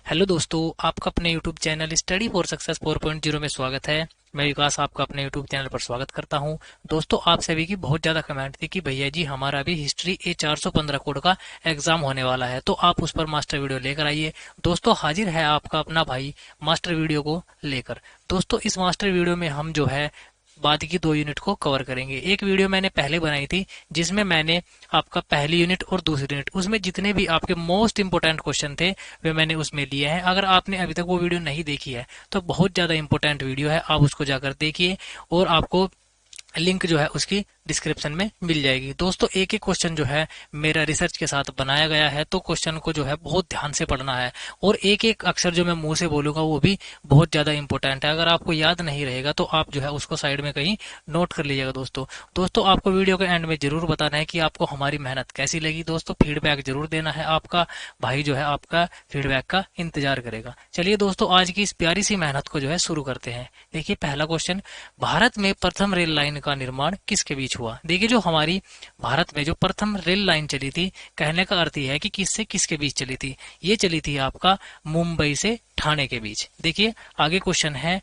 Hello दोस्तों, आपका अपने YouTube channel study for success 4.0 में स्वागत है। मैं विकास आपका अपने यूट्यूब चैनल पर स्वागत करता हूं। दोस्तों, आप सभी की बहुत ज़्यादा कमेंट थी कि भैया जी हमारा भी हिस्ट्री ए 415 कोड का एग्जाम होने वाला है, तो आप उस पर मास्टर वीडियो लेकर आइए। दोस्तों, हाजिर है आपका अपना भाई मास्टर वीडियो को लेकर। दोस्तों, इस मास्टर वीडियो में हम जो है बाद की 2 यूनिट को कवर करेंगे। एक वीडियो मैंने पहले बनाई थी जिसमें मैंने आपका पहली यूनिट और दूसरी यूनिट उसमें जितने भी आपके मोस्ट इंपोर्टेंट क्वेश्चन थे वे मैंने उसमें लिए हैं। अगर आपने अभी तक वो वीडियो नहीं देखी है तो बहुत ज़्यादा इंपॉर्टेंट वीडियो है, आप उसको जाकर देखिए और आपको लिंक जो है उसकी डिस्क्रिप्शन में मिल जाएगी। दोस्तों, एक एक क्वेश्चन जो है मेरा रिसर्च के साथ बनाया गया है, तो क्वेश्चन को जो है बहुत ध्यान से पढ़ना है और एक एक अक्षर जो मैं मुंह से बोलूंगा वो भी बहुत ज्यादा इंपॉर्टेंट है। अगर आपको याद नहीं रहेगा तो आप जो है उसको साइड में कहीं नोट कर लीजिएगा। दोस्तों आपको वीडियो के एंड में जरूर बताना है कि आपको हमारी मेहनत कैसी लगी। दोस्तों, फीडबैक जरूर देना है, आपका भाई जो है आपका फीडबैक का इंतजार करेगा। चलिए दोस्तों, आज की इस प्यारी सी मेहनत को जो है शुरू करते हैं। देखिए, पहला क्वेश्चन, भारत में प्रथम रेल लाइन का निर्माण किसके बीच हुआ? देखिए, जो हमारी भारत में जो प्रथम रेल लाइन चली थी, कहने का अर्थ यह है कि किससे किसके बीच चली थी। ये चली थी आपका मुंबई से ठाणे के बीच। देखिए, आगे क्वेश्चन है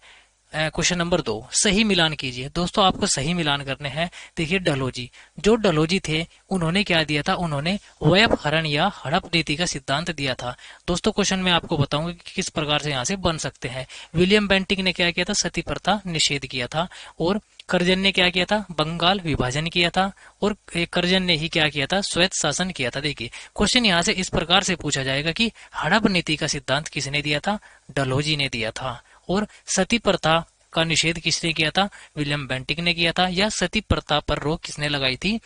क्वेश्चन नंबर 2, सही मिलान कीजिए। दोस्तों, आपको सही मिलान करने हैं। देखिए, डलहौजी, जो डलहौजी थे उन्होंने क्या दिया था? उन्होंने वय अपहरण या हड़प नीति का सिद्धांत दिया था। दोस्तों, क्वेश्चन मैं आपको बताऊंगा कि किस प्रकार से यहाँ से बन सकते हैं। विलियम बेंटिक ने क्या किया था? सती प्रथा निषेध किया था। और कर्जन ने क्या किया था? बंगाल विभाजन किया था। और कर्जन ने ही क्या किया था? स्वायत्त शासन किया था। देखिए, क्वेश्चन यहाँ से इस प्रकार से पूछा जाएगा कि हड़प नीति का सिद्धांत किसने दिया था? डलहौजी ने दिया था। और सती प्रथा का निषेध किसने किया था? विलियम बेंटिक ने किया था। या सती प्रथा पर रोक किसने लगाई थी?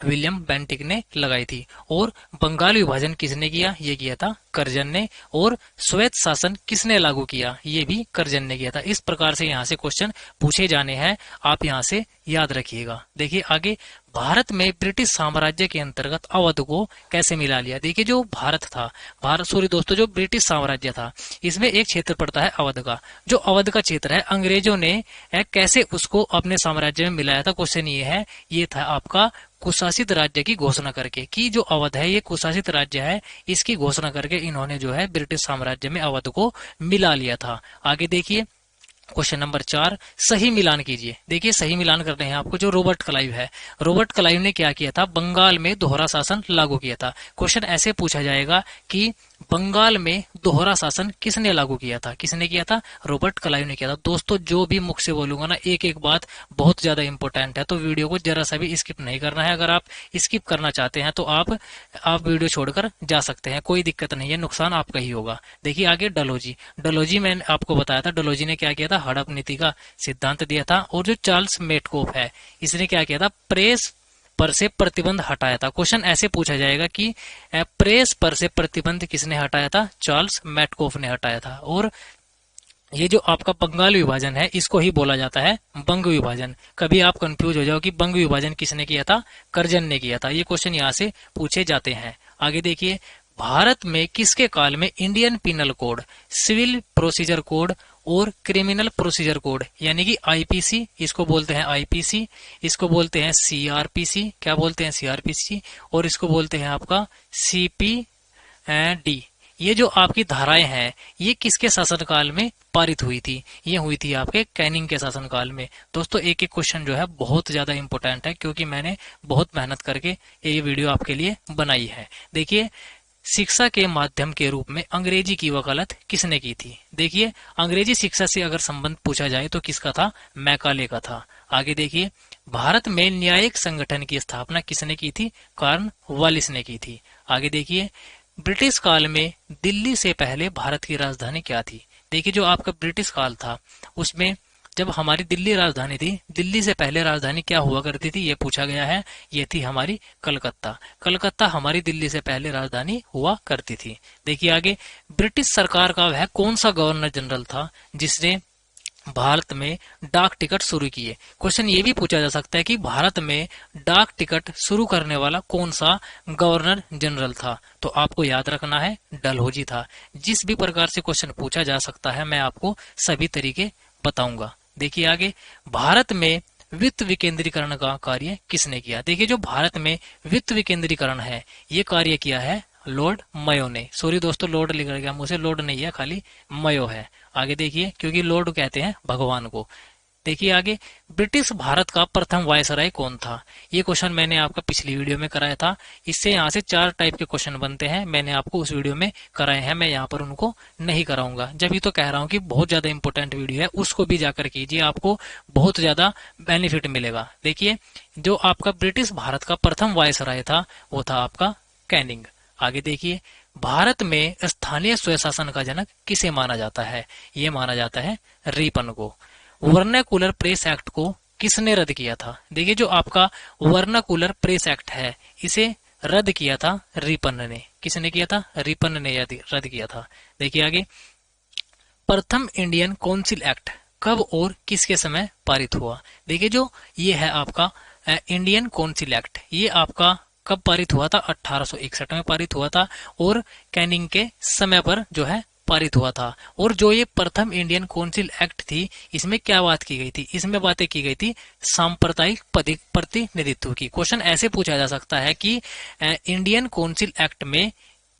विलियम बेंटिक ने लगाई थी। और बंगाल विभाजन किसने किया? ये किया था कर्जन ने। और स्वायत्त शासन किसने लागू किया? ये भी कर्जन ने किया था। इस प्रकार से यहाँ से क्वेश्चन पूछे जाने हैं, आप यहाँ से याद रखिएगा। देखिए आगे, भारत में ब्रिटिश साम्राज्य के अंतर्गत अवध को कैसे मिला लिया? देखिए, जो भारत था, भारत सॉरी दोस्तों, जो ब्रिटिश साम्राज्य था इसमें एक क्षेत्र पड़ता है अवध का। जो अवध का क्षेत्र है, अंग्रेजों ने कैसे उसको अपने साम्राज्य में मिलाया था? क्वेश्चन ये है। ये था आपका कुशासित राज्य की घोषणा करके, कि जो अवध है ये कुशासित राज्य है, इसकी घोषणा करके इन्होंने जो है ब्रिटिश साम्राज्य में अवध को मिला लिया था। आगे देखिए, क्वेश्चन नंबर 4, सही मिलान कीजिए। देखिए, सही मिलान करने हैं आपको। जो रॉबर्ट क्लाइव है, रॉबर्ट क्लाइव ने क्या किया था? बंगाल में दोहरा शासन लागू किया था। क्वेश्चन ऐसे पूछा जाएगा कि बंगाल में दोहरा शासन किसने लागू किया था? किसने किया था? रॉबर्ट क्लाइव ने किया था। दोस्तों, जो भी मुख से बोलूंगा ना, एक एक बात बहुत ज्यादा इंपॉर्टेंट है, तो वीडियो को जरा सा भी स्किप नहीं करना है। अगर आप स्किप करना चाहते हैं तो आप वीडियो छोड़कर जा सकते हैं, कोई दिक्कत नहीं है, नुकसान आपका ही होगा। देखिए आगे, डलहौजी, डलहौजी मैंने आपको बताया था, डलहौजी ने क्या किया था? हड़प नीति का सिद्धांत दिया था। और जो चार्ल्स मेटकोफ है, इसने क्या किया था? प्रेस पर से प्रतिबंध हटाया था। क्वेश्चन ऐसे पूछा जाएगा कि प्रेस पर से प्रतिबंध किसने हटाया था? चार्ल्स मेटकोफ ने हटाया था। और ये जो आपका बंगाल विभाजन है, इसको ही बोला जाता है बंग विभाजन। कभी आप कंफ्यूज हो जाओ कि बंग विभाजन किसने किया था? कर्जन ने किया था। ये क्वेश्चन यहाँ से पूछे जाते हैं। आगे देखिए, भारत में किसके काल में Indian penal code, civil procedure code और क्रिमिनल प्रोसीजर कोड यानी कि आईपीसी, इसको बोलते हैं आईपीसी, इसको बोलते हैं सीआरपीसी, क्या बोलते हैं? सीआरपीसी। और इसको बोलते हैं आपका सीपीडी। ये जो आपकी धाराएं हैं, ये किसके शासनकाल में पारित हुई थी? ये हुई थी आपके कैनिंग के शासनकाल में। दोस्तों, एक एक क्वेश्चन जो है बहुत ज्यादा इंपॉर्टेंट है, क्योंकि मैंने बहुत मेहनत करके ये वीडियो आपके लिए बनाई है। देखिए, शिक्षा के माध्यम के रूप में अंग्रेजी की वकालत किसने की थी? देखिए, अंग्रेजी शिक्षा से अगर संबंध पूछा जाए तो किसका था? मैकाले का था। आगे देखिए, भारत में न्यायिक संगठन की स्थापना किसने की थी? कॉर्नवालिस ने की थी। आगे देखिए, ब्रिटिश काल में दिल्ली से पहले भारत की राजधानी क्या थी? देखिए, जो आपका ब्रिटिश काल था उसमें जब हमारी दिल्ली राजधानी थी, दिल्ली से पहले राजधानी क्या हुआ करती थी? ये पूछा गया है। ये थी हमारी कलकत्ता। कलकत्ता हमारी दिल्ली से पहले राजधानी हुआ करती थी। देखिए आगे, ब्रिटिश सरकार का वह कौन सा गवर्नर जनरल था जिसने भारत में डाक टिकट शुरू किए? क्वेश्चन ये भी पूछा जा सकता है कि भारत में डाक टिकट शुरू करने वाला कौन सा गवर्नर जनरल था? तो आपको याद रखना है, डलहौजी था। जिस भी प्रकार से क्वेश्चन पूछा जा सकता है, मैं आपको सभी तरीके बताऊंगा। देखिए आगे, भारत में वित्त विकेंद्रीकरण का कार्य किसने किया? देखिए, जो भारत में वित्त विकेंद्रीकरण है, ये कार्य किया है लॉर्ड मयो ने। सॉरी दोस्तों, लॉर्ड लिख गया मुझे, लॉर्ड नहीं है, खाली मयो है। आगे देखिए, क्योंकि लॉर्ड कहते हैं भगवान को। देखिए आगे, ब्रिटिश भारत का प्रथम वायसराय कौन था? ये क्वेश्चन मैंने आपका पिछली वीडियो में कराया था। इससे यहाँ से 4 टाइप के क्वेश्चन बनते हैं, मैंने आपको उस वीडियो में कराए हैं, मैं यहाँ पर उनको नहीं कराऊंगा। जब ही तो कह रहा हूँ कि बहुत ज्यादा इंपॉर्टेंट वीडियो है, उसको भी जाकर कीजिए, आपको बहुत ज्यादा बेनिफिट मिलेगा। देखिए, जो आपका ब्रिटिश भारत का प्रथम वायसराय था वो था आपका कैनिंग। आगे देखिए, भारत में स्थानीय स्वशासन का जनक किसे माना जाता है? ये माना जाता है रिपन को। वर्नाकुलर प्रेस एक्ट को किसने रद्द किया था? देखिए, जो आपका वर्नाकुलर प्रेस एक्ट है, इसे रद्द किया था रिपन ने। किसने किया था? रिपन ने रद्द किया था। देखिए आगे, प्रथम इंडियन काउंसिल एक्ट कब और किसके समय पारित हुआ? देखिए, जो ये है आपका इंडियन काउंसिल एक्ट, ये आपका कब पारित हुआ था? 1861 में पारित हुआ था, और कैनिंग के समय पर जो है पारित हुआ था। और जो ये प्रथम इंडियन काउंसिल एक्ट थी, इसमें क्या बात की गई थी? इसमें बातें की गई थी सांप्रदायिक प्रतिनिधित्व की। क्वेश्चन ऐसे पूछा जा सकता है कि इंडियन काउंसिल एक्ट में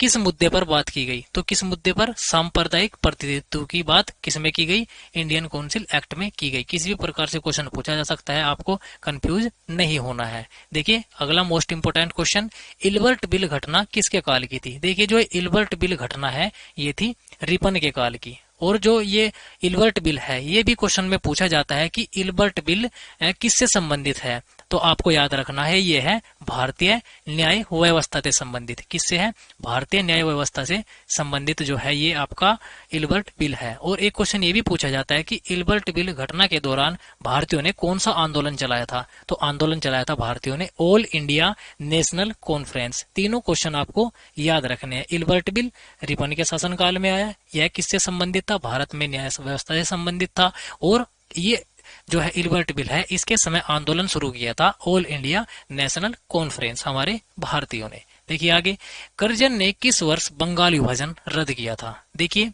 किस मुद्दे पर बात की गई? तो किस मुद्दे पर? सांप्रदायिक प्रतिनिधित्व की बात किसमें की गई? इंडियन काउंसिल एक्ट में की गई। किसी भी प्रकार से क्वेश्चन पूछा जा सकता है, आपको कंफ्यूज नहीं होना है। देखिए अगला most important question, Ilbert bill घटना किसके काल की थी? देखिए, जो इल्बर्ट बिल घटना है, ये थी रिपन के काल की। और जो ये इल्बर्ट बिल है, ये भी क्वेश्चन में पूछा जाता है कि इल्बर्ट बिल किससे संबंधित है? तो आपको याद रखना है, ये है भारतीय न्याय व्यवस्था से संबंधित। किससे है? भारतीय न्याय व्यवस्था से संबंधित जो है ये आपका इल्बर्ट बिल है। और एक क्वेश्चन ये भी पूछा जाता है कि इल्बर्ट बिल घटना के दौरान भारतीयों ने कौन सा आंदोलन चलाया था? तो आंदोलन चलाया था भारतीयों ने ऑल इंडिया नेशनल कॉन्फ्रेंस। तीनों क्वेश्चन आपको याद रखने हैं। इल्बर्ट बिल रिपन के शासनकाल में आया, यह किससे संबंधित था? भारत में न्याय व्यवस्था से संबंधित था। और ये जो है इल्बर्ट बिल है, इसके समय आंदोलन शुरू किया था ऑल इंडिया नेशनल कॉन्फ्रेंस, हमारे भारतीयों ने। देखिए आगे, कर्जन ने किस वर्ष बंगाल विभाजन रद्द किया था? देखिए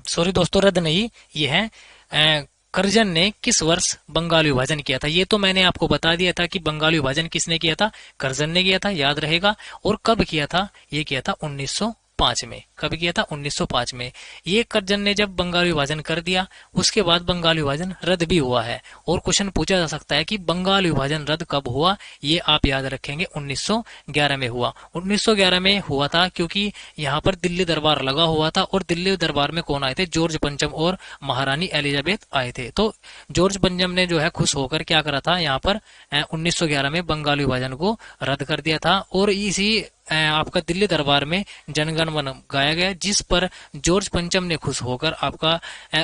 सॉरी दोस्तों, रद्द नहीं, ये है कर्जन ने किस वर्ष बंगाल विभाजन किया था? ये तो मैंने आपको बता दिया था कि बंगाल विभाजन किसने किया था? कर्जन ने किया था, याद रहेगा। और कब किया था? ये किया था 1905 में। कब किया था? 1905 में। ये कर्जन ने जब बंगाल विभाजन कर दिया, उसके बाद बंगाल विभाजन रद्द भी हुआ है। और क्वेश्चन पूछा जा सकता है कि बंगाल विभाजन रद्द कब हुआ? ये आप याद रखेंगे, 1911 में हुआ। 1911 में हुआ था क्योंकि यहाँ पर दिल्ली दरबार लगा हुआ था, और दिल्ली दरबार में कौन आए थे? जॉर्ज पंचम और महारानी एलिजाबेथ आए थे। तो जॉर्ज पंचम ने जो है खुश होकर क्या करा था, यहाँ पर 1911 में बंगाल विभाजन को रद्द कर दिया था। और इसी आपका दिल्ली दरबार में जनगण मन गाया गया, जिस पर जॉर्ज पंचम ने खुश होकर आपका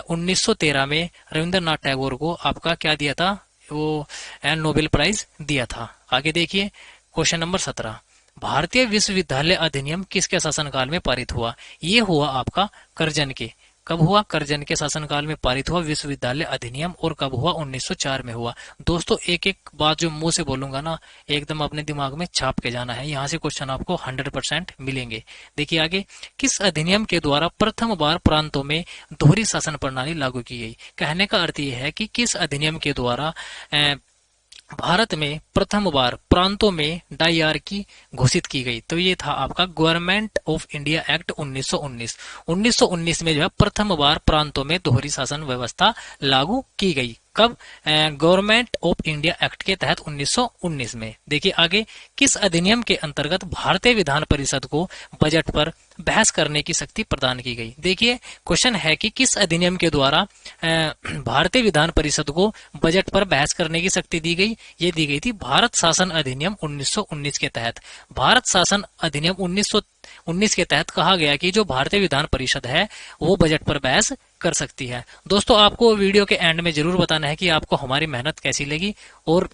1913 में रविंद्रनाथ टैगोर को आपका क्या दिया था? वो नोबेल प्राइज दिया था। आगे देखिए, क्वेश्चन नंबर 17, भारतीय विश्वविद्यालय अधिनियम किसके शासनकाल में पारित हुआ? ये हुआ आपका कर्जन के। कब हुआ? कर्जन के शासनकाल में पारित हुआ विश्वविद्यालय अधिनियम। और कब हुआ? 1904 में हुआ। दोस्तों एक एक बात जो मुंह से बोलूंगा ना, एकदम अपने दिमाग में छाप के जाना है, यहाँ से क्वेश्चन आपको 100% मिलेंगे। देखिए आगे, किस अधिनियम के द्वारा प्रथम बार प्रांतों में दोहरी शासन प्रणाली लागू की गई? कहने का अर्थ यह है कि किस अधिनियम के द्वारा भारत में प्रथम बार प्रांतों में डायरकी घोषित की गई? तो ये था आपका गवर्नमेंट ऑफ इंडिया एक्ट 1919। 1919 में जो है प्रथम बार प्रांतों में दोहरी शासन व्यवस्था लागू की गई। कब? गवर्नमेंट ऑफ इंडिया एक्ट के तहत 1919 में। देखिए आगे, किस अधिनियम के अंतर्गत भारतीय विधान परिषद को बजट पर बहस करने की शक्ति प्रदान की गई? देखिए क्वेश्चन है कि किस अधिनियम के द्वारा भारतीय विधान परिषद को बजट पर बहस करने की शक्ति दी गई? ये दी गई थी भारत शासन अधिनियम 1919 के तहत। भारत शासन अधिनियम 1919 के तहत कहा गया कि जो भारतीय विधान परिषद है वो बजट पर बहस कर सकती है। दोस्तों आपको वीडियो के एंड में जरूर बताना है कि आपको हमारी मेहनत कैसी लगी, और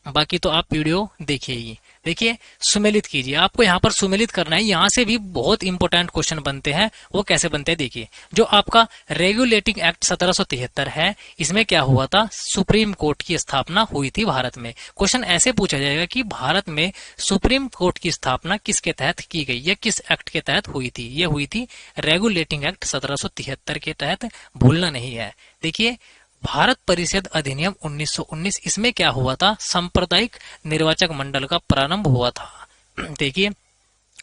बाकी तो आप वीडियो देखिए ही। देखिए सुमेलित कीजिए, आपको यहाँ पर सुमेलित करना है। यहाँ से भी बहुत इंपॉर्टेंट क्वेश्चन बनते हैं। वो कैसे बनते हैं देखिए, जो आपका रेगुलेटिंग एक्ट 1773 है, इसमें क्या हुआ था? सुप्रीम कोर्ट की स्थापना हुई थी भारत में। क्वेश्चन ऐसे पूछा जाएगा कि भारत में सुप्रीम कोर्ट की स्थापना किसके तहत की गई या किस एक्ट के तहत हुई थी? ये हुई थी रेगुलेटिंग एक्ट 1773 के तहत, भूलना नहीं है। देखिए भारत परिषद अधिनियम 1919, इसमें क्या हुआ था? सांप्रदायिक निर्वाचक मंडल का प्रारंभ हुआ था। देखिए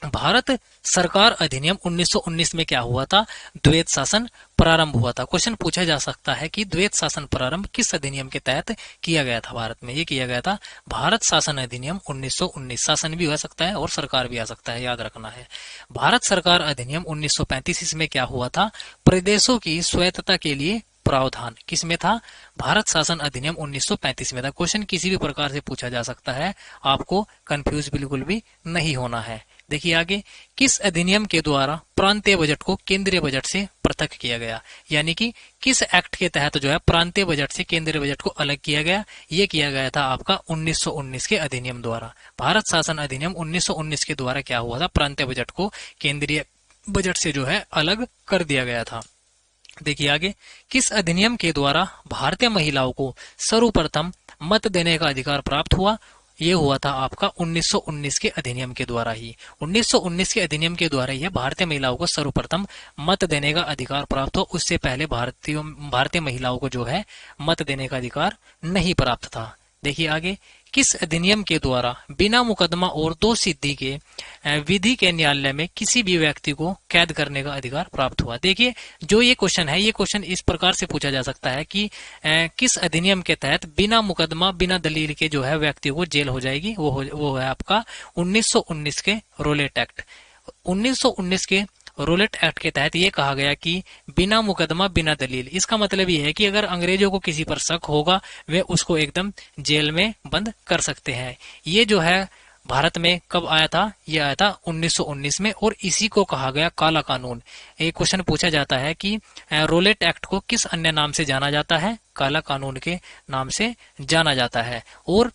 भारत सरकार अधिनियम 1919 में क्या हुआ था? द्वैत शासन प्रारंभ हुआ था। क्वेश्चन पूछा जा सकता है कि द्वैत शासन प्रारंभ किस अधिनियम के तहत किया गया था भारत में? ये किया गया था भारत शासन अधिनियम 1919। शासन भी हो सकता है और सरकार भी आ सकता है, याद रखना है। भारत सरकार अधिनियम 1935 इसमें क्या हुआ था? प्रदेशों की स्वायत्तता के लिए प्रावधान किसमें था? भारत शासन अधिनियम 1935 में था। क्वेश्चन किसी भी प्रकार से पूछा जा सकता है, आपको कंफ्यूज बिल्कुल भी नहीं होना है। देखिए आगे, किस अधिनियम के द्वारा प्रांतीय बजट को केंद्रीय बजट से पृथक किया गया? यानी कि किस एक्ट के तहत जो है प्रांतीय बजट से केंद्रीय बजट को अलग किया गया? ये किया गया था आपका 1919 के अधिनियम द्वारा। भारत शासन अधिनियम 1919 के द्वारा क्या हुआ था? प्रांतीय बजट को केंद्रीय बजट से जो है अलग कर दिया गया था। देखिए आगे, किस अधिनियम के द्वारा भारतीय महिलाओं को सर्वप्रथम मत देने का अधिकार प्राप्त हुआ? ये हुआ था आपका 1919 के अधिनियम के द्वारा ही। 1919 के अधिनियम के द्वारा यह भारतीय महिलाओं को सर्वप्रथम मत देने का अधिकार प्राप्त हो। उससे पहले भारतीय महिलाओं को जो है मत देने का अधिकार नहीं प्राप्त था। देखिए आगे, किस अधिनियम के द्वारा बिना मुकदमा और दोष सिद्धि के विधि के न्यायालय में किसी भी व्यक्ति को कैद करने का अधिकार प्राप्त हुआ? देखिए, जो ये क्वेश्चन है, ये क्वेश्चन इस प्रकार से पूछा जा सकता है कि किस अधिनियम के तहत बिना मुकदमा बिना दलील के जो है व्यक्तियों को जेल हो जाएगी? वो है आपका 1919 के रोलेट एक्ट। 1919 के रोलेट एक्ट के तहत ये कहा गया कि बिना मुकदमा बिना दलील। इसका मतलब ये है कि अगर अंग्रेजों को किसी पर शक होगा, वे उसको एकदम जेल में बंद कर सकते हैं। ये जो है भारत में कब आया था? ये आया था 1919 में, और इसी को कहा गया काला कानून। एक क्वेश्चन पूछा जाता है कि रोलेट एक्ट को किस अन्य नाम से जाना जाता है? काला कानून के नाम से जाना जाता है। और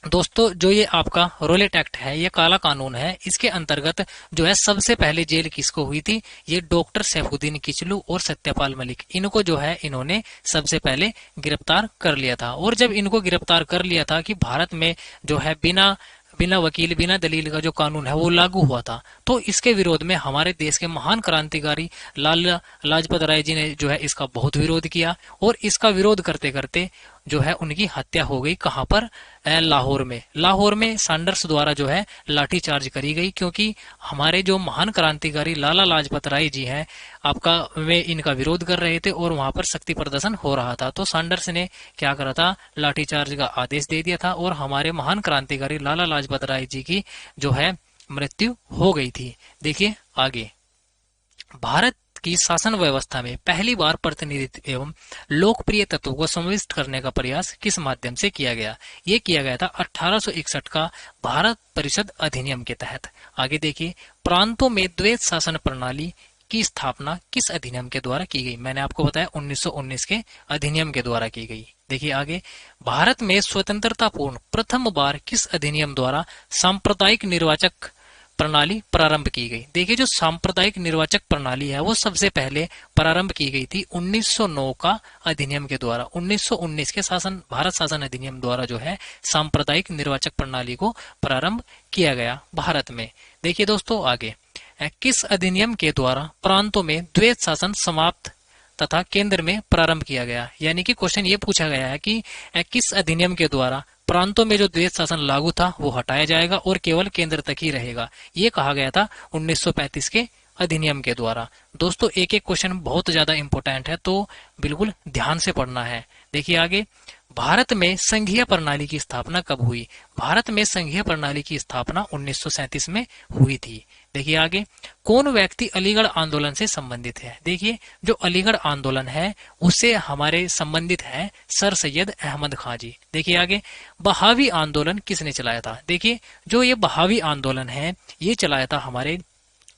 दोस्तों, जो ये आपका रोलेट एक्ट है, ये काला कानून है। इसके अंतर्गत जो है सबसे पहले जेल किसको हुई थी? ये डॉक्टर सैफुद्दीन किचलू और सत्यपाल मलिक, इनको जो है इन्होंने सबसे पहले गिरफ्तार कर लिया था। और जब इनको गिरफ्तार कर लिया था कि भारत में जो है बिना वकील बिना दलील का जो कानून है वो लागू हुआ था, तो इसके विरोध में हमारे देश के महान क्रांतिकारी लाला लाजपत राय जी ने जो है इसका बहुत विरोध किया। और इसका विरोध करते करते जो है उनकी हत्या हो गई। कहां पर? लाहौर में। लाहौर में सैंडर्स द्वारा जो है लाठीचार्ज करी गई, क्योंकि हमारे जो महान क्रांतिकारी लाला लाजपत राय जी हैं आपका, वे इनका विरोध कर रहे थे और वहां पर शक्ति प्रदर्शन हो रहा था। तो सैंडर्स ने क्या करा था? लाठीचार्ज का आदेश दे दिया था और हमारे महान क्रांतिकारी लाला लाजपत राय जी की जो है मृत्यु हो गई थी। देखिए आगे, भारत की शासन व्यवस्था में पहली बार प्रतिनिधित्व एवं लोकप्रिय तत्वों को समाविष्ट करने का प्रयास किस माध्यम से किया गया? ये किया गया था 1861 का भारत परिषद अधिनियम के तहत। आगे देखिए, प्रांतों में द्वैत शासन प्रणाली की स्थापना किस अधिनियम के द्वारा की गई? मैंने आपको बताया 1919 के अधिनियम के द्वारा की गई। देखिए आगे, भारत में स्वतंत्रता पूर्व प्रथम बार किस अधिनियम द्वारा सांप्रदायिक निर्वाचक प्रणाली प्रारंभ की गई? देखिए, जो सांप्रदायिक निर्वाचक प्रणाली है वो सबसे पहले प्रारंभ की गई थी 1909 का अधिनियम के द्वारा। 1919 के भारत शासन अधिनियम द्वारा जो है सांप्रदायिक निर्वाचक प्रणाली को प्रारंभ किया गया भारत में। देखिए दोस्तों आगे, किस अधिनियम के द्वारा प्रांतों में द्वैत शासन समाप्त तथा केंद्र में प्रारंभ किया गया? यानी कि क्वेश्चन ये पूछा गया है कि किस अधिनियम के द्वारा प्रांतों में जो द्वैत शासन लागू था वो हटाया जाएगा और केवल केंद्र तक ही रहेगा? ये कहा गया था 1935 के अधिनियम के द्वारा। दोस्तों, एक एक क्वेश्चन बहुत ज्यादा इंपॉर्टेंट है, तो बिल्कुल ध्यान से पढ़ना है। देखिए आगे, भारत में संघीय प्रणाली की स्थापना कब हुई? भारत में संघीय प्रणाली की स्थापना 1937 में हुई थी। देखिए आगे, कौन व्यक्ति अलीगढ़ आंदोलन से संबंधित है? देखिए, जो अलीगढ़ आंदोलन है उससे हमारे संबंधित है सर सैयद अहमद खां जी। देखिए आगे, बहावी आंदोलन किसने चलाया था? देखिए, जो ये बहावी आंदोलन है ये चलाया था हमारे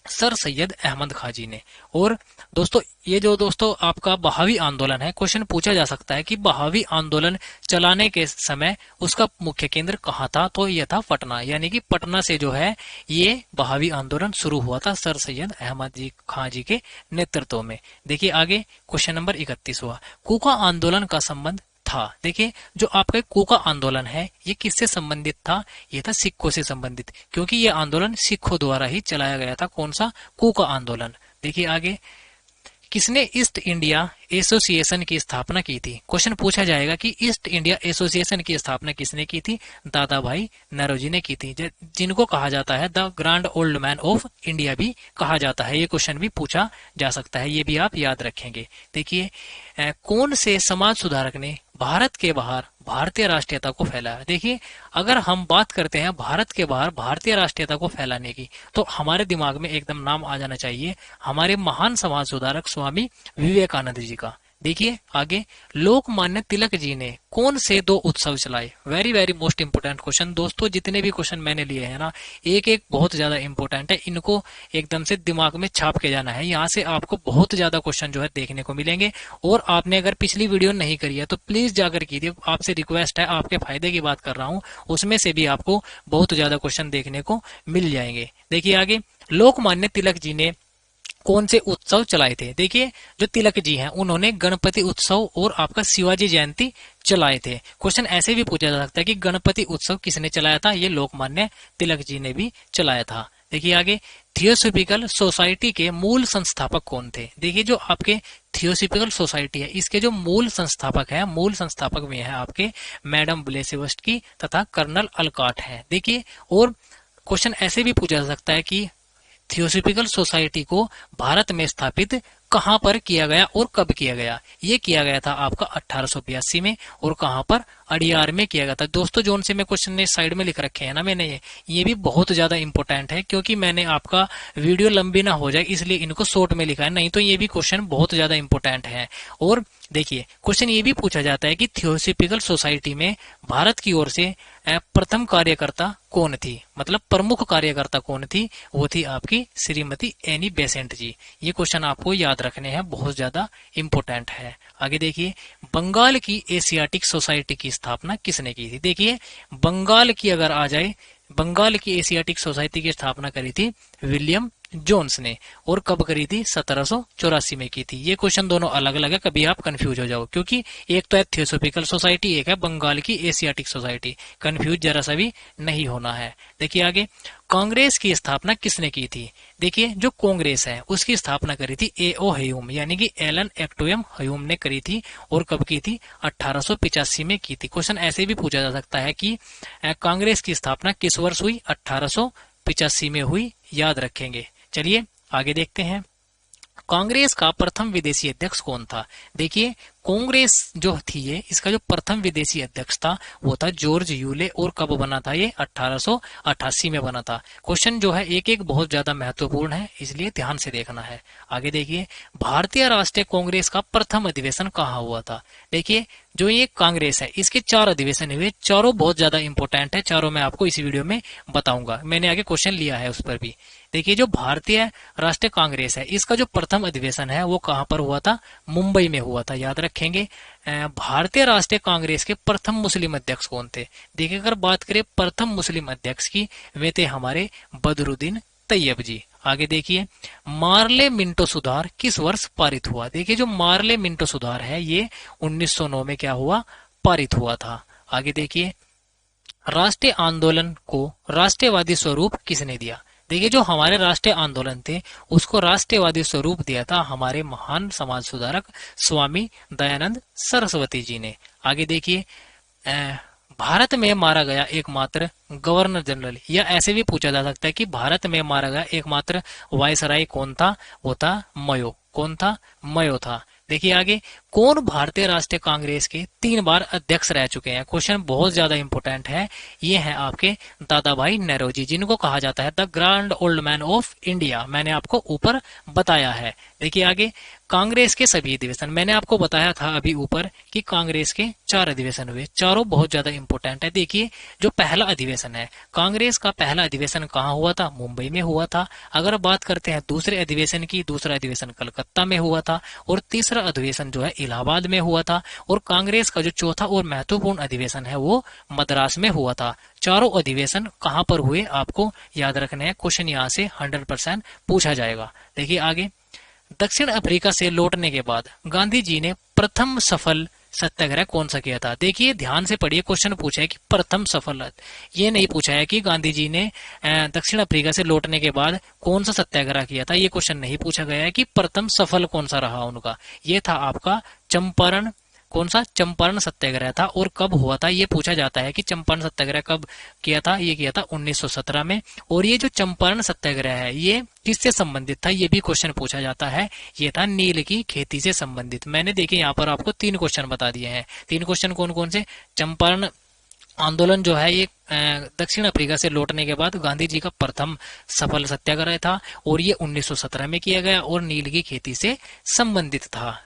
सर सैयद अहमद खां जी ने। और दोस्तों, ये जो दोस्तों आपका बहावी आंदोलन है, क्वेश्चन पूछा जा सकता है कि बहावी आंदोलन चलाने के समय उसका मुख्य केंद्र कहाँ था? तो यह था पटना। यानी कि पटना से जो है ये बहावी आंदोलन शुरू हुआ था सर सैयद अहमद खां जी के नेतृत्व में। देखिए आगे, क्वेश्चन नंबर 31 हुआ, कूका आंदोलन का संबंध था? देखिए, जो आपका कूका आंदोलन है ये किससे संबंधित था? ये था सिखों से संबंधित, क्योंकि ये आंदोलन सिखों द्वारा ही चलाया गया था। कौन सा? कूका आंदोलन। देखिए आगे, किसने ईस्ट इंडिया एसोसिएशन की स्थापना की थी? क्वेश्चन पूछा जाएगा कि ईस्ट इंडिया एसोसिएशन की स्थापना किसने की थी? दादा भाई नौरोजी ने की थी, जिनको कहा जाता है the grand old man of India भी कहा जाता है। ये क्वेश्चन भी पूछा जा सकता है, ये भी आप याद रखेंगे। देखिए कौन से समाज सुधारक ने भारत के बाहर भारतीय राष्ट्रीयता को फैलाया? देखिए अगर हम बात करते हैं भारत के बाहर भारतीय राष्ट्रीयता को फैलाने की, तो हमारे दिमाग में एकदम नाम आ जाना चाहिए हमारे महान समाज सुधारक स्वामी विवेकानंद जी का। देखिए आगे, लोकमान्य तिलक जी ने कौन से 2 उत्सव चलाए? Very very most important question दोस्तों, जितने भी क्वेश्चन मैंने लिए हैं ना, एक एक बहुत ज्यादा इंपोर्टेंट है, इनको एकदम से दिमाग में छाप के जाना है। यहाँ से आपको बहुत ज्यादा क्वेश्चन जो है देखने को मिलेंगे। और आपने अगर पिछली वीडियो नहीं करी है तो प्लीज जाकर कीजिए, आपसे रिक्वेस्ट है, आपके फायदे की बात कर रहा हूँ, उसमें से भी आपको बहुत ज्यादा क्वेश्चन देखने को मिल जाएंगे। देखिए आगे, लोकमान्य तिलक जी ने कौन से उत्सव चलाए थे? देखिए जो तिलक जी हैं उन्होंने गणपति उत्सव और आपका शिवाजी जयंती चलाए थे। क्वेश्चन ऐसे भी पूछा जा सकता है कि गणपति उत्सव किसने चलाया था? ये लोकमान्य तिलक जी ने भी चलाया था। देखिए आगे, थियोसॉफिकल सोसाइटी के मूल संस्थापक कौन थे? देखिए जो आपके थियोसॉफिकल सोसाइटी है, इसके जो मूल संस्थापक हैं, मूल संस्थापक में है आपके मैडम ब्लेसेवस्की तथा कर्नल अलकाट है। देखिए और क्वेश्चन ऐसे भी पूछा जा सकता है कि थियोसॉफिकल सोसाइटी को भारत में स्थापित कहां पर किया गया और कब किया गया? ये किया गया था आपका 1882 में, और कहां पर? अडियार में किया गया था। दोस्तों जोन से मैं क्वेश्चन ने साइड में लिख रखे हैं ना मैंने, ये भी बहुत ज्यादा इंपॉर्टेंट है, क्योंकि मैंने आपका वीडियो लंबी ना हो जाए इसलिए इनको शॉर्ट में लिखा है, नहीं तो ये भी क्वेश्चन बहुत ज्यादा इंपॉर्टेंट है। और देखिए क्वेश्चन ये भी पूछा जाता है कि थियोसॉफिकल सोसाइटी में भारत की ओर से प्रथम कार्यकर्ता कौन थी, मतलब प्रमुख कार्यकर्ता कौन थी? वो थी आपकी श्रीमती एनी बेसेंट जी। ये क्वेश्चन आपको याद रखने हैं, बहुत ज्यादा इंपॉर्टेंट है। आगे देखिए, बंगाल की एशियाटिक सोसाइटी की स्थापना किसने की थी? देखिए बंगाल की अगर आ जाए, बंगाल की एशियाटिक सोसाइटी की स्थापना करी थी विलियम जोन्स ने, और कब करी थी? 1784 में की थी। ये क्वेश्चन दोनों अलग अलग है, कभी आप कंफ्यूज हो जाओ, क्योंकि एक तो है थियोसॉफिकल सोसाइटी, एक है बंगाल की एशियाटिक सोसाइटी, कंफ्यूज जरा सा भी नहीं होना है। देखिए आगे, कांग्रेस की स्थापना किसने की थी? देखिए जो कांग्रेस है उसकी स्थापना करी थी ए.ओ. ह्यूम, यानी कि एलन एक्टोयम ह्यूम ने करी थी, और कब की थी? 1885 में की थी। क्वेश्चन ऐसे भी पूछा जा सकता है कि कांग्रेस की स्थापना किस वर्ष हुई? 1885 में हुई, याद रखेंगे। चलिए आगे देखते हैं, कांग्रेस का प्रथम विदेशी अध्यक्ष कौन था? देखिए कांग्रेस जो थी ये, इसका जो प्रथम विदेशी अध्यक्ष था वो था जॉर्ज यूले, और कब बना था ये? 1888 में बना था। क्वेश्चन जो है एक एक बहुत ज्यादा महत्वपूर्ण है, इसलिए ध्यान से देखना है। आगे देखिए, भारतीय राष्ट्रीय कांग्रेस का प्रथम अधिवेशन कहाँ हुआ था? देखिए जो ये कांग्रेस है इसके 4 अधिवेशन हुए, चारों बहुत ज्यादा इंपॉर्टेंट है, चारों मैं आपको इसी वीडियो में बताऊंगा, मैंने आगे क्वेश्चन लिया है उस पर भी। देखिए जो भारतीय राष्ट्रीय कांग्रेस है इसका जो प्रथम अधिवेशन है वो कहां पर हुआ था? मुंबई में हुआ था, याद रखेंगे। भारतीय राष्ट्रीय कांग्रेस के प्रथम मुस्लिम अध्यक्ष कौन थे? देखिए अगर बात करें प्रथम मुस्लिम अध्यक्ष की, वे थे हमारे बदरुद्दीन तैयब जी। आगे देखिए, मार्ले मिंटो सुधार किस वर्ष पारित हुआ? देखिए जो मार्ले मिंटो सुधार है ये 1909 में क्या हुआ? पारित हुआ था। आगे देखिए, राष्ट्रीय आंदोलन को राष्ट्रवादी स्वरूप किसने दिया? देखिए जो हमारे राष्ट्रीय आंदोलन थे उसको राष्ट्रवादी स्वरूप दिया था हमारे महान समाज सुधारक स्वामी दयानंद सरस्वती जी ने। आगे देखिए, भारत में मारा गया एकमात्र गवर्नर जनरल, या ऐसे भी पूछा जा सकता है कि भारत में मारा गया एकमात्र वायसराय कौन था? वो था मयो। कौन था? मयो था। देखिए आगे, कौन भारतीय राष्ट्रीय कांग्रेस के 3 बार अध्यक्ष रह चुके हैं? क्वेश्चन बहुत ज्यादा इंपॉर्टेंट है। ये हैं आपके दादा भाई नौरोजी, जिनको कहा जाता है the grand old man of India, मैंने आपको ऊपर बताया है। देखिए आगे, कांग्रेस के सभी अधिवेशन, मैंने आपको बताया था अभी ऊपर कि कांग्रेस के 4 अधिवेशन हुए, चारों बहुत ज्यादा इंपॉर्टेंट है। देखिए जो पहला अधिवेशन है, कांग्रेस का पहला अधिवेशन कहाँ हुआ था? मुंबई में हुआ था। अगर बात करते हैं दूसरे अधिवेशन की, दूसरा अधिवेशन कलकत्ता में हुआ था, और तीसरा अधिवेशन जो है इलाहाबाद में हुआ था, और कांग्रेस का जो चौथा और महत्वपूर्ण अधिवेशन है वो मद्रास में हुआ था। चारों अधिवेशन कहां पर हुए आपको याद रखने हैं, क्वेश्चन यहाँ से 100% पूछा जाएगा। देखिए आगे, दक्षिण अफ्रीका से लौटने के बाद गांधी जी ने प्रथम सफल सत्याग्रह कौन सा किया था। देखिए ध्यान से पढ़िए, क्वेश्चन पूछा है कि प्रथम सफल, ये नहीं पूछा है कि गांधी जी ने दक्षिण अफ्रीका से लौटने के बाद कौन सा सत्याग्रह किया था। ये क्वेश्चन नहीं पूछा गया है कि प्रथम सफल कौन सा रहा उनका। ये था आपका चंपारण, कौन सा, चंपारण सत्याग्रह था। और कब हुआ था ये पूछा जाता है कि चंपारण सत्याग्रह कब किया था। ये किया था 1917 में। और ये जो चंपारण सत्याग्रह है ये किससे संबंधित था, ये भी क्वेश्चन पूछा जाता है। ये था नील की खेती से संबंधित। मैंने देखिए यहाँ पर आपको 3 क्वेश्चन बता दिए हैं। 3 क्वेश्चन कौन कौन से। चंपारण आंदोलन जो है ये दक्षिण अफ्रीका से लौटने के बाद गांधी जी का प्रथम सफल सत्याग्रह था और ये 1917 में किया गया और नील की खेती से संबंधित था।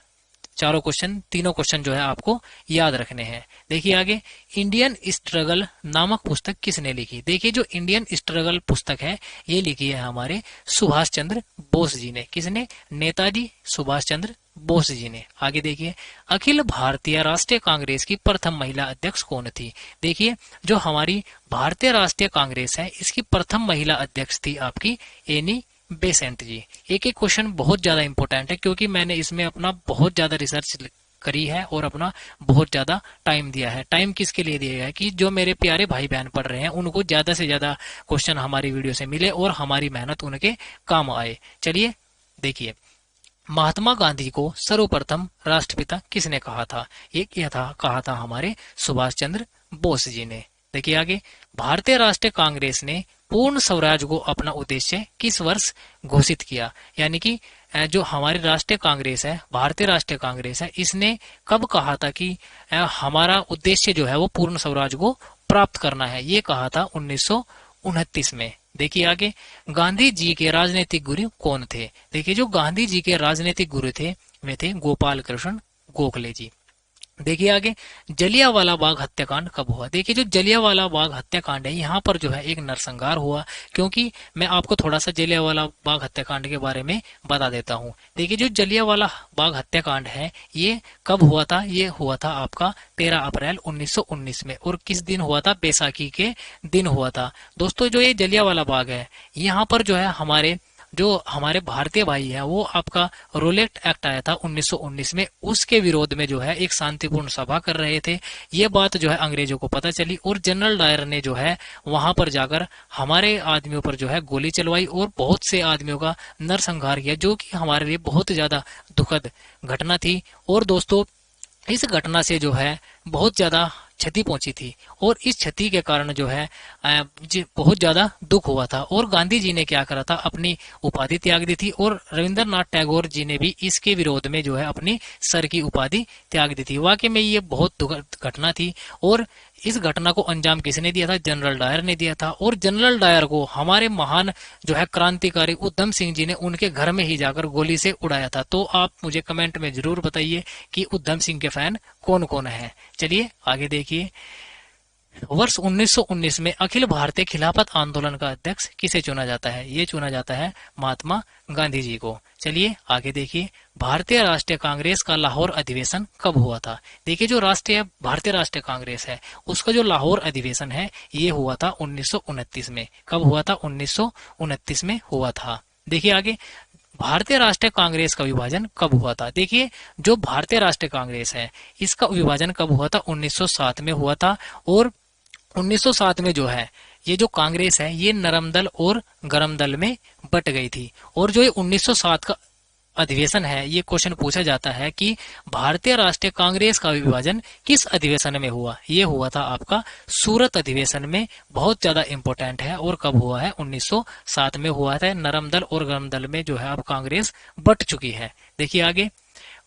चारों क्वेश्चन, तीनों क्वेश्चन जो है आपको याद रखने हैं। देखिए आगे, इंडियन स्ट्रगल नामक पुस्तक किसने लिखी। देखिए जो इंडियन स्ट्रगल पुस्तक है ये लिखी है हमारे सुभाष चंद्र बोस जी ने। किसने, नेताजी सुभाष चंद्र बोस जी ने। आगे देखिए, अखिल भारतीय राष्ट्रीय कांग्रेस की प्रथम महिला अध्यक्ष कौन थी। देखिए जो हमारी भारतीय राष्ट्रीय कांग्रेस है इसकी प्रथम महिला अध्यक्ष थी आपकी एनी बेसेंट जी। एक एक क्वेश्चन बहुत ज्यादा इंपॉर्टेंट है क्योंकि मैंने इसमें अपना बहुत ज्यादा रिसर्च करी है और अपना बहुत ज्यादा टाइम दिया है। टाइम किसके लिए दिया है कि जो मेरे प्यारे भाई बहन पढ़ रहे हैं उनको ज्यादा से ज्यादा क्वेश्चन हमारी वीडियो से मिले और हमारी मेहनत उनके काम आए। चलिए देखिए, महात्मा गांधी को सर्वप्रथम राष्ट्रपिता किसने कहा था। ये क्या था, कहा था हमारे सुभाष चंद्र बोस जी ने। देखिए आगे, भारतीय राष्ट्रीय कांग्रेस ने पूर्ण स्वराज को अपना उद्देश्य किस वर्ष घोषित किया। यानी कि जो हमारी राष्ट्रीय कांग्रेस है, भारतीय राष्ट्रीय कांग्रेस है, इसने कब कहा था कि हमारा उद्देश्य जो है वो पूर्ण स्वराज को प्राप्त करना है। ये कहा था 1929 में। देखिए आगे, गांधी जी के राजनीतिक गुरु कौन थे। देखिए जो गांधी जी के राजनीतिक गुरु थे वे थे गोपाल कृष्ण गोखले जी। देखिए आगे, जलियांवाला बाग हत्याकांड कब हुआ। देखिए जो जलियांवाला बाग हत्याकांड है यहाँ पर जो है एक नरसंहार हुआ। क्योंकि मैं आपको थोड़ा सा जलियांवाला बाग हत्याकांड के बारे में बता देता हूँ। देखिए जो जलियांवाला बाग हत्याकांड है ये कब हुआ था। ये हुआ था आपका 13 अप्रैल 1919 में। और किस दिन हुआ था, बैसाखी के दिन हुआ था। दोस्तों जो ये जलियांवाला बाग है यहाँ पर जो है हमारे भारतीय भाई है वो आपका रोलेट एक्ट आया था 1919 में, उसके विरोध में जो है एक शांतिपूर्ण सभा कर रहे थे। ये बात जो है अंग्रेजों को पता चली और जनरल डायर ने जो है वहां पर जाकर हमारे आदमियों पर जो है गोली चलवाई और बहुत से आदमियों का नरसंहार किया, जो कि हमारे लिए बहुत ज्यादा दुखद घटना थी। और दोस्तों इस घटना से जो है बहुत ज्यादा क्षति पहुंची थी और इस क्षति के कारण जो है बहुत ज्यादा दुख हुआ था। और गांधी जी ने क्या करा था, अपनी उपाधि त्याग दी थी और रविंद्रनाथ टैगोर जी ने भी इसके विरोध में जो है अपनी सर की उपाधि त्याग दी थी। वाकई में ये बहुत दुखद घटना थी। और इस घटना को अंजाम किसने दिया था, जनरल डायर ने दिया था। और जनरल डायर को हमारे महान जो है क्रांतिकारी उधम सिंह जी ने उनके घर में ही जाकर गोली से उड़ाया था। तो आप मुझे कमेंट में जरूर बताइए कि उधम सिंह के फैन कौन कौन है। चलिए आगे देखिए, वर्ष 1919 में अखिल भारतीय खिलाफत आंदोलन का अध्यक्ष किसे चुना जाता है। ये चुना जाता है महात्मा गांधी जी को। चलिए आगे देखिए, भारतीय राष्ट्रीय कांग्रेस का लाहौर अधिवेशन कब हुआ था। देखिए जो भारतीय राष्ट्रीय कांग्रेस है उसका जो लाहौर अधिवेशन है ये हुआ था 1929 में। कब हुआ था, 1929 में हुआ था। देखिए आगे, भारतीय राष्ट्रीय कांग्रेस का विभाजन कब हुआ था। देखिए जो भारतीय राष्ट्रीय कांग्रेस है इसका विभाजन कब हुआ था, 1907 में हुआ था। और 1907 में जो है ये जो कांग्रेस है ये नरम दल और गरम दल में बट गई थी। और जो ये 1907 का अधिवेशन है ये क्वेश्चन पूछा जाता है कि भारतीय राष्ट्रीय कांग्रेस का विभाजन किस अधिवेशन में हुआ। ये हुआ था आपका सूरत अधिवेशन में। बहुत ज्यादा इंपॉर्टेंट है। और कब हुआ है, 1907 में हुआ था। नरम दल और गरम दल में जो है अब कांग्रेस बट चुकी है। देखिए आगे,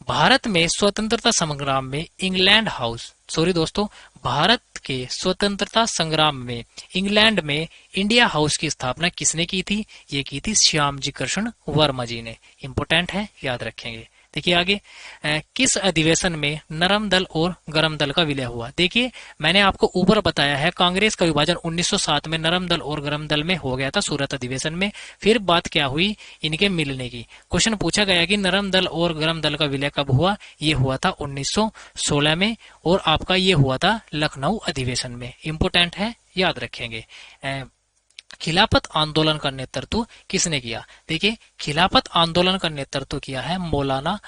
भारत में स्वतंत्रता संग्राम में इंग्लैंड हाउस दोस्तों, भारत के स्वतंत्रता संग्राम में इंग्लैंड में इंडिया हाउस की स्थापना किसने की थी। ये की थी श्यामजी कृष्ण वर्मा जी ने। इंपोर्टेंट है, याद रखेंगे। देखिए आगे, किस अधिवेशन में नरम दल और गरम दल का विलय हुआ। देखिए मैंने आपको ऊपर बताया है कांग्रेस का विभाजन 1907 में नरम दल और गरम दल में हो गया था सूरत अधिवेशन में। फिर बात क्या हुई, इनके मिलने की। क्वेश्चन पूछा गया कि नरम दल और गरम दल का विलय कब हुआ। ये हुआ था 1916 में और आपका ये हुआ था लखनऊ अधिवेशन में। इंपोर्टेंट है, याद रखेंगे। खिलाफत आंदोलन का नेतृत्व किसने किया? देखिए, खिलाफत आंदोलन का नेतृत्व किया है मौलाना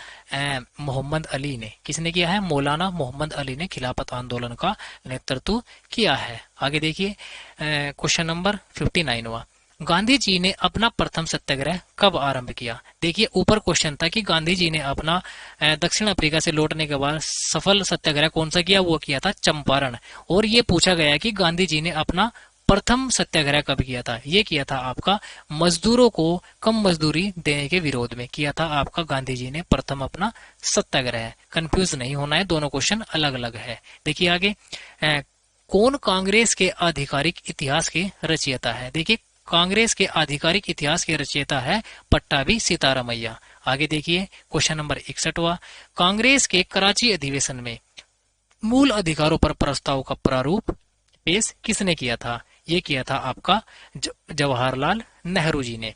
मोहम्मद अली ने। किसने किया है? मौलाना मोहम्मद अली ने खिलाफत आंदोलन का नेतृत्व किया है। आगे देखिए, क्वेश्चन नंबर 59वां, गांधी जी ने अपना प्रथम सत्याग्रह कब आरंभ किया? देखिए, ऊपर क्वेश्चन था कि गांधी जी ने अपना दक्षिण अफ्रीका से लौटने के बाद सफल सत्याग्रह कौन सा किया? वो किया था चंपारण। और ये पूछा गया कि गांधी जी ने अपना प्रथम सत्याग्रह कब किया था? ये किया था आपका मजदूरों को कम मजदूरी देने के विरोध में किया था आपका गांधी जी ने प्रथम अपना सत्याग्रह। कंफ्यूज नहीं होना है, दोनों क्वेश्चन अलग अलग है। देखिए आगे, कौन कांग्रेस के आधिकारिक इतिहास के रचयिता है? देखिए, कांग्रेस के आधिकारिक इतिहास के रचयिता है पट्टाभी सीतारामैया। आगे देखिए, क्वेश्चन नंबर 61वां, कांग्रेस के कराची अधिवेशन में मूल अधिकारों पर प्रस्ताव का प्रारूप पेश किसने किया था? ये किया था आपका जवाहरलाल नेहरू जी ने।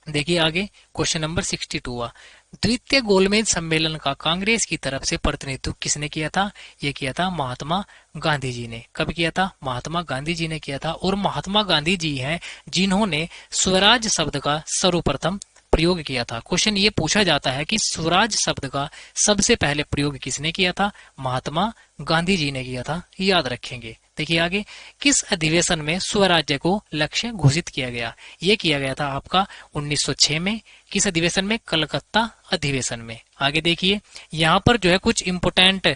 देखिए आगे, क्वेश्चन नंबर 62वां, द्वितीय गोलमेज सम्मेलन का कांग्रेस की तरफ से प्रतिनिधित्व किसने किया था? ये किया था महात्मा गांधी जी ने। कब किया था? महात्मा गांधी जी ने किया था। और महात्मा गांधी जी हैं जिन्होंने स्वराज शब्द का सर्वप्रथम प्रयोग किया था। क्वेश्चन ये पूछा जाता है कि स्वराज शब्द का सबसे पहले प्रयोग किसने किया था? महात्मा गांधी जी ने किया था, याद रखेंगे। देखिए आगे, किस अधिवेशन में स्वराज्य को लक्ष्य घोषित किया गया? ये किया गया था आपका 1906 में। किस अधिवेशन में? कलकत्ता अधिवेशन में। आगे देखिए, यहाँ पर जो है कुछ इम्पोर्टेंट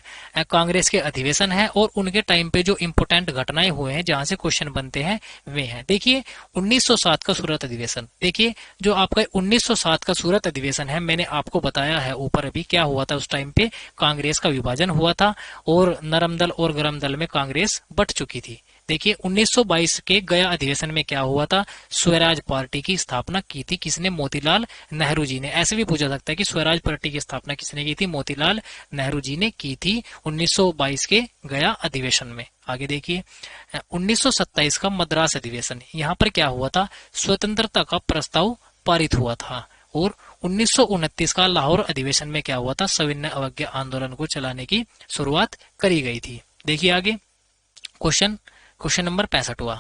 कांग्रेस के अधिवेशन है और उनके टाइम पे जो इम्पोर्टेंट घटनाएं हुए हैं जहां से क्वेश्चन बनते हैं वे हैं। देखिए, 1907 का सूरत अधिवेशन। देखिए, जो आपका 1907 का सूरत अधिवेशन है, मैंने आपको बताया है ऊपर अभी क्या हुआ था। उस टाइम पे कांग्रेस का विभाजन हुआ था और नरम दल और गरम दल में कांग्रेस बट चुकी थी। देखिए, 1922 के गया अधिवेशन में क्या हुआ था? स्वराज पार्टी की स्थापना की थी किसने? मोतीलाल नेहरू जी ने। ऐसे भी पूछा सकता है कि स्वराज पार्टी की स्थापना किसने की थी? मोतीलाल नेहरू जी ने की थी 1922 के गया अधिवेशन में। आगे देखिए, 1927 का मद्रास अधिवेशन, यहाँ पर क्या हुआ था? स्वतंत्रता का प्रस्ताव पारित हुआ था। और 1929 का लाहौर अधिवेशन में क्या हुआ था? सविनय अवज्ञा आंदोलन को चलाने की शुरुआत करी गई थी। देखिए आगे, क्वेश्चन नंबर 65वां,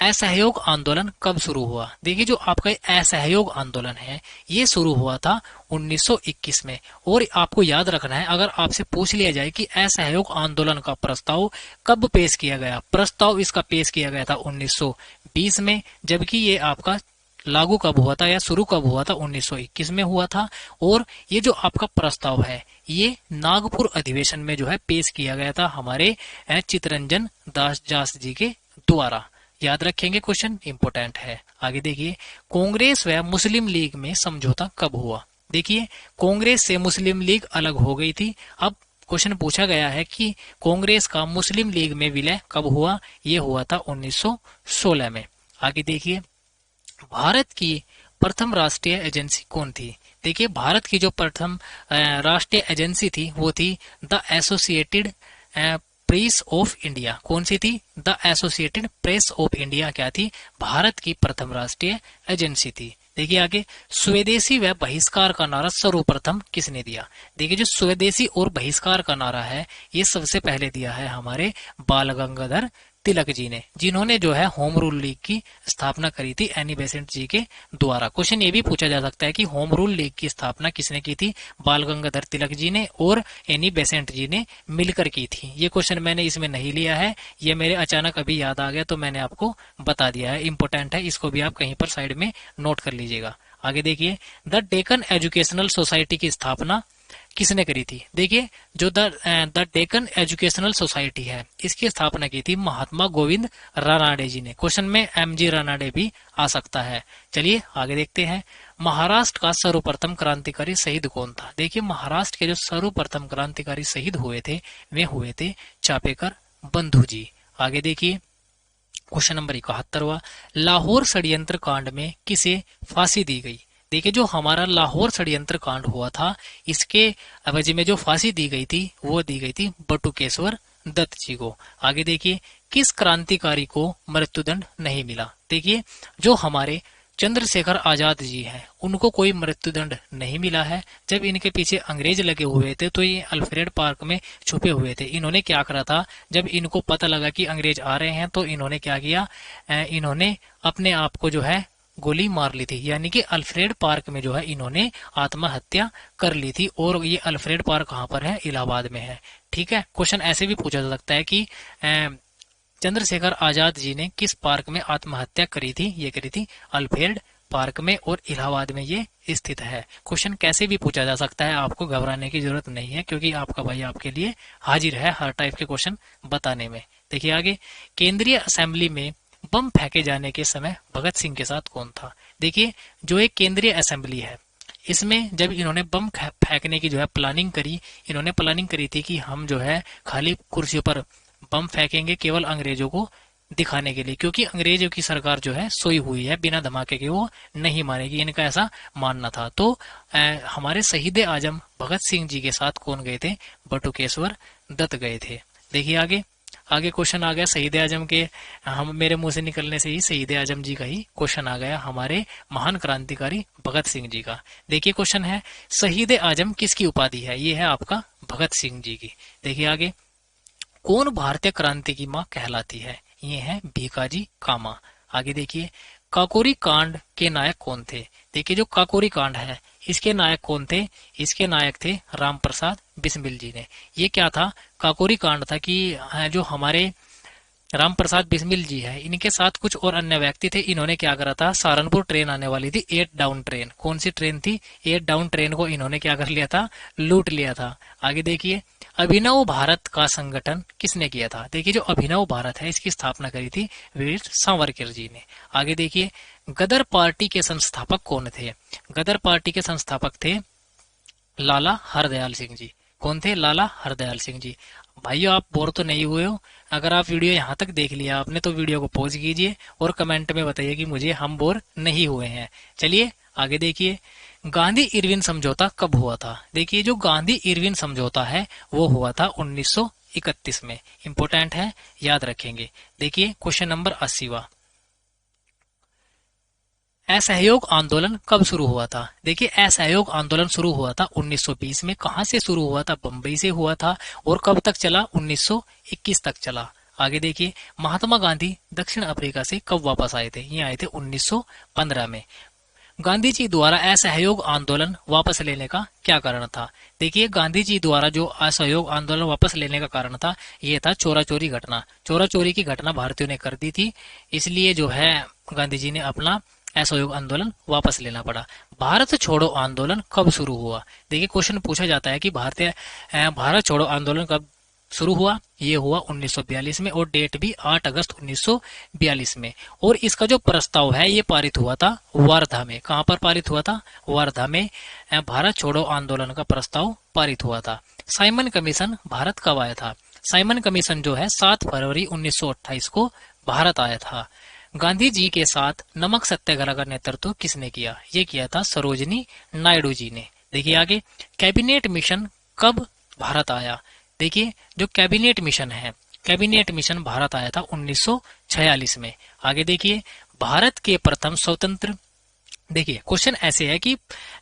असहयोग आंदोलन कब शुरू हुआ? देखिए, जो आपका असहयोग आंदोलन है ये शुरू हुआ था 1921 में। और आपको याद रखना है, अगर आपसे पूछ लिया जाए कि असहयोग आंदोलन का प्रस्ताव कब पेश किया गया, प्रस्ताव इसका पेश किया गया था 1920 में, जबकि ये आपका लागू कब हुआ था या शुरू कब हुआ था? 1921 में हुआ था। और ये जो आपका प्रस्ताव है ये नागपुर अधिवेशन में जो है पेश किया गया था हमारे चित्तरंजन दास जास जी के द्वारा। याद रखेंगे, क्वेश्चन इंपोर्टेंट है। आगे देखिए, कांग्रेस व मुस्लिम लीग में समझौता कब हुआ? देखिए, कांग्रेस से मुस्लिम लीग अलग हो गई थी। अब क्वेश्चन पूछा गया है कि कांग्रेस का मुस्लिम लीग में विलय कब हुआ? ये हुआ था 1916 में। आगे देखिए, भारत की प्रथम राष्ट्रीय एजेंसी कौन थी? देखिए, भारत की जो प्रथम राष्ट्रीय एजेंसी थी वो थी the associated press of India. कौन सी थी? The associated press of India क्या थी? भारत की प्रथम राष्ट्रीय एजेंसी थी। देखिए आगे, स्वदेशी व बहिष्कार का नारा सर्वप्रथम किसने दिया? देखिए, जो स्वदेशी और बहिष्कार का नारा है ये सबसे पहले दिया है हमारे बाल गंगाधर तिलक जी ने, जिन्होंने जो है होम रूल लीग की स्थापना करी थी एनी बेसेंट जी के द्वारा। क्वेश्चन ये भी पूछा जा सकता है कि होम रूल लीग की स्थापना किसने की थी? बाल गंगाधर तिलक जी ने और एनी बेसेंट जी ने मिलकर की थी। ये क्वेश्चन मैंने इसमें नहीं लिया है, ये मेरे अचानक अभी याद आ गया तो मैंने आपको बता दिया है। इंपोर्टेंट है, इसको भी आप कहीं पर साइड में नोट कर लीजिएगा। आगे देखिए, द डेक्कन एजुकेशनल सोसाइटी की स्थापना किसने करी थी? देखिए, जो द डेक्कन एजुकेशनल सोसाइटी है इसकी स्थापना की थी महात्मा गोविंद रानाडे जी ने। क्वेश्चन में एमजी रानाडे भी आ सकता है। चलिए आगे देखते हैं, महाराष्ट्र का सर्वप्रथम क्रांतिकारी शहीद कौन था? देखिए, महाराष्ट्र के जो सर्वप्रथम क्रांतिकारी शहीद हुए थे वे हुए थे चापेकर बंधु जी। आगे देखिए, क्वेश्चन नंबर 71वां, लाहौर षड्यंत्र कांड में किसे फांसी दी गई? देखिए, जो हमारा लाहौर षड्यंत्र कांड हुआ था इसके अवधि में जो फांसी दी गई थी वो दी गई थी बटुकेश्वर दत्त जी को। आगे देखिए, किस क्रांतिकारी को मृत्युदंड नहीं मिला? देखिए, जो हमारे चंद्रशेखर आजाद जी हैं, उनको कोई मृत्युदंड नहीं मिला है। जब इनके पीछे अंग्रेज लगे हुए थे तो ये अल्फ्रेड पार्क में छुपे हुए थे। इन्होंने क्या करा था, जब इनको पता लगा कि अंग्रेज आ रहे हैं तो इन्होंने क्या किया, इन्होंने अपने आप को जो है गोली मार ली थी, यानी कि अल्फ्रेड पार्क में जो है इन्होंने आत्महत्या कर ली थी। और ये अल्फ्रेड पार्क कहाँ पर है, इलाहाबाद में है। ठीक है, क्वेश्चन ऐसे भी पूछा जा सकता है कि चंद्रशेखर आजाद जी ने किस पार्क में आत्महत्या करी थी, ये करी थी अल्फ्रेड पार्क में, और इलाहाबाद में ये स्थित है। क्वेश्चन कैसे भी पूछा जा सकता है, आपको घबराने की जरूरत नहीं है, क्योंकि आपका भाई आपके लिए हाजिर है हर टाइप के क्वेश्चन बताने में। देखिए आगे, केंद्रीय असेंबली में बम फेंके जाने के समय भगत सिंह के साथ कौन था। देखिए, जो एक केंद्रीय असेंबली है, इसमें जब इन्होंने बम फेंकने की जो है प्लानिंग करी, इन्होंने प्लानिंग करी थी कि हम जो है खाली कुर्सियों पर बम फेंकेंगे केवल अंग्रेजों को दिखाने के लिए, क्योंकि अंग्रेजों की सरकार जो है सोई हुई है, बिना धमाके के वो नहीं मारेगी, इनका ऐसा मानना था। तो हमारे शहीद आजम भगत सिंह जी के साथ कौन गए थे, बटुकेश्वर दत्त गए थे। देखिए आगे, आगे क्वेश्चन आ गया शहीद आजम के, हम मेरे मुंह से निकलने से ही शहीद आजम जी का ही क्वेश्चन आ गया, हमारे महान क्रांतिकारी भगत सिंह जी का। देखिए क्वेश्चन है, शहीद आजम किसकी उपाधि है, ये है आपका भगत सिंह जी की। देखिए आगे, कौन भारतीय क्रांति की मां कहलाती है, ये है भीकाजी कामा। आगे देखिए, काकोरी कांड के नायक कौन थे। देखिए, जो काकोरी कांड है इसके नायक कौन थे, इसके नायक थे राम प्रसाद बिस्मिल जी ने। ये क्या था, काकोरी कांड था कि जो हमारे राम प्रसाद बिस्मिल जी है, इनके साथ कुछ और अन्य व्यक्ति थे। इन्होंने क्या करा था, सहारनपुर ट्रेन आने वाली थी, 8 डाउन ट्रेन। कौन सी ट्रेन थी, 8 डाउन ट्रेन को इन्होंने क्या कर लिया था, लूट लिया था। आगे देखिए, अभिनव भारत का संगठन किसने किया था। देखिए, जो अभिनव भारत है इसकी स्थापना करी थी वीर सावरकर जी ने। आगे देखिए, गदर पार्टी के संस्थापक कौन थे। गदर पार्टी के संस्थापक थे लाला हरदयाल सिंह जी। कौन थे, लाला हरदयाल सिंह जी। भाइयों, आप बोर तो नहीं हुए हो, अगर आप वीडियो यहाँ तक देख लिया आपने तो वीडियो को पॉज कीजिए और कमेंट में बताइए कि मुझे हम बोर नहीं हुए हैं। चलिए आगे देखिए, गांधी इरविन समझौता कब हुआ था। देखिए, जो गांधी इरविन समझौता है वो हुआ था 1931 में। इंपोर्टेंट है, याद रखेंगे। देखिए क्वेश्चन नंबर 80वां, असहयोग आंदोलन कब शुरू हुआ था। देखिए, असहयोग आंदोलन शुरू हुआ था 1920 में। कहां से शुरू हुआ था, बंबई से हुआ था। और कब तक चला, 1921 तक चला। आगे देखिए, महात्मा गांधी दक्षिण अफ्रीका से कब वापस आए थे, ये आए थे 1915 में। गांधी जी द्वारा असहयोग आंदोलन वापस लेने का क्या कारण था। देखिए, गांधी जी द्वारा जो असहयोग आंदोलन वापस लेने का कारण था, ये था चोरा चोरी घटना। चोरा चोरी की घटना भारतीयों ने कर दी थी, इसलिए जो है गांधी जी ने अपना असहयोग आंदोलन वापस लेना पड़ा। भारत छोड़ो आंदोलन कब शुरू हुआ। देखिए, क्वेश्चन पूछा जाता है कि भारत छोड़ो आंदोलन कब शुरू हुआ। ये हुआ 1942 में, और डेट भी 8 अगस्त 1942 में। और इसका जो प्रस्ताव है ये पारित हुआ था वार्धा में। कहां पर पारित हुआ था, वार्धा में भारत छोड़ो आंदोलन का प्रस्ताव पारित हुआ था। साइमन कमीशन भारत कब आया था। साइमन कमीशन जो है 7 फरवरी 1928 को भारत आया था। गांधी जी के साथ नमक सत्याग्रह का नेतृत्व किसने किया, ये किया था सरोजनी नायडू जी ने। देखिए आगे, कैबिनेट मिशन कब भारत आया। देखिए, जो कैबिनेट मिशन है, कैबिनेट मिशन भारत आया था 1946 में। आगे देखिए, भारत के प्रथम स्वतंत्र, देखिए क्वेश्चन ऐसे है कि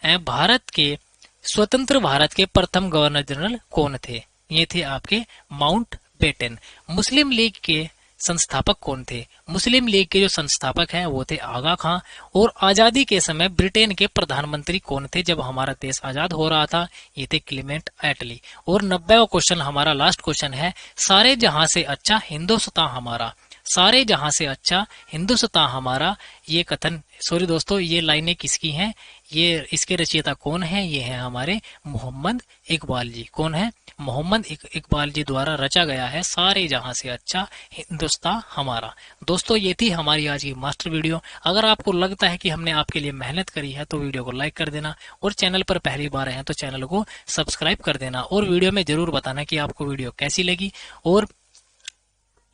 भारत के स्वतंत्र भारत के प्रथम गवर्नर जनरल कौन थे। ये थे आपके माउंट बेटन। मुस्लिम लीग के संस्थापक कौन थे। मुस्लिम लीग के जो संस्थापक हैं वो थे आगा खां। और आजादी के समय ब्रिटेन के प्रधानमंत्री कौन थे जब हमारा देश आजाद हो रहा था, ये थे क्लीमेंट एटली। और 90वां क्वेश्चन हमारा लास्ट क्वेश्चन है, सारे जहां से अच्छा हिंदुस्तान हमारा। सारे जहां से अच्छा हिंदुस्तान हमारा, ये कथन, सॉरी दोस्तों, ये लाइनें किसकी हैं, ये इसके रचयिता कौन है, ये है हमारे मोहम्मद इकबाल जी। कौन है, मोहम्मद इकबाल जी द्वारा रचा गया है सारे जहां से अच्छा हिंदुस्तान हमारा। दोस्तों, ये थी हमारी आज की मास्टर वीडियो। अगर आपको लगता है कि हमने आपके लिए मेहनत करी है तो वीडियो को लाइक कर देना, और चैनल पर पहली बार आए हैं तो चैनल को सब्सक्राइब कर देना, और वीडियो में जरूर बताना कि आपको वीडियो कैसी लगी। और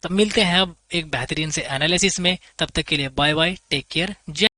तब मिलते हैं अब एक बेहतरीन से एनालिसिस में, तब तक के लिए बाय बाय, टेक केयर, जय।